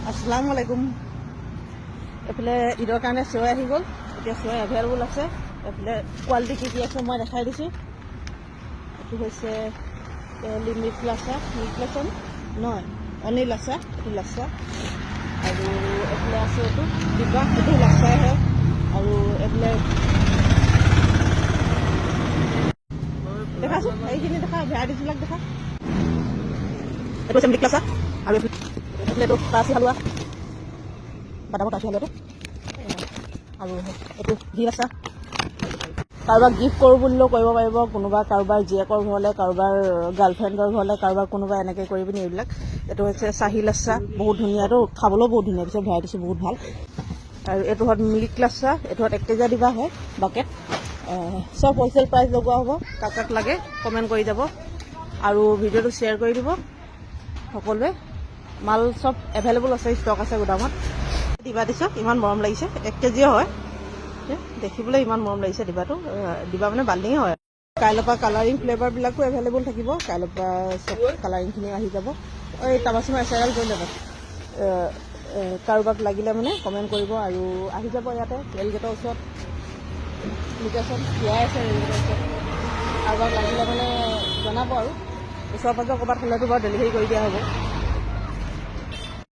আসসালামু আলাইকুম। এফালে ঈদৰ কাৰণে সেৱাই আহি গ'ল। এতিয়া সেৱাই এভেইলেবল আছে। এফালে কোৱালিটি কি কি আছে মই দেখাই দিছোঁ। এইটো হৈছে মিল্ক লাচ্ছা নহয়, অনলি লাচ্ছা। এইটো লাচ্ছা আৰু এইফালে আছে এইটো ডিব্বা, এইটো লাচ্ছাই হয়। আৰু এইফালে দেখাচোন, এইখিনি দেখা, ভেৰাইটিজবিলাক দেখা। এইটো হৈছে মিল্ক লাচ্ছা আৰু এইফালে এইটো কাচি হালোৱা, বাদামৰ কাচি হালোৱাটো আৰু এইটো ঘি লাচ্ছা। কাৰোবাক গিফ্ট কৰোঁ বুলিলেও কৰিব পাৰিব, কোনোবা কাৰোবাৰ জীয়েকৰ ঘৰলৈ, কাৰোবাৰ গাৰ্লফ্ৰেণ্ডৰ ঘৰলৈ, কাৰোবাৰ কোনোবা এনেকৈ কৰি পিনি এইবিলাক। এইটো হৈছে চাহী লাচ্ছা, বহুত ধুনীয়া, এইটো খাবলৈও বহুত ধুনীয়া, পিছত ভেৰাইটিছো বহুত ভাল। আৰু এইটো হ'ল মিল্ক লাচ্ছা, এইটো 1 কেজি দিবা হয় বাকেট। চব হ'লচেল প্ৰাইচ লগোৱা হ'ব। কাক কাক লাগে কমেণ্ট কৰি যাব আৰু ভিডিঅ'টো শ্বেয়াৰ কৰি দিব সকলোৱে। মাল চব এভেইলেবল আছে, ষ্টক আছে গোদামত। দিবা দিছোঁ, ইমান মৰম লাগিছে, 1 কেজিয়ে হয়। দেখিবলৈ ইমান মৰম লাগিছে ডিবাটো। ডিবা মানে বাল্টিঙে হয়। কাইলৈৰ পৰা কালাৰিং ফ্লেভাৰবিলাকো এভেইলেবল থাকিব। কাইলৈৰ পৰা চব কালাৰিংখিনি আহি যাব। এই টাবাচুমা এচাৰেল কৰি ল'ব। কাৰোবাক লাগিলে মানে কমেণ্ট কৰিব আৰু আহি যাব ইয়াতে ৰেলগেটৰ ওচৰত। লোকেশ্যন দিয়াই আছে ৰেলগেটৰ ওচৰত। কাৰোবাক লাগিলে মানে জনাব আৰু ওচৰ পাজৰ ক'ৰবাত হ'লেতো বাৰু ডেলিভাৰী কৰি দিয়া হ'ব।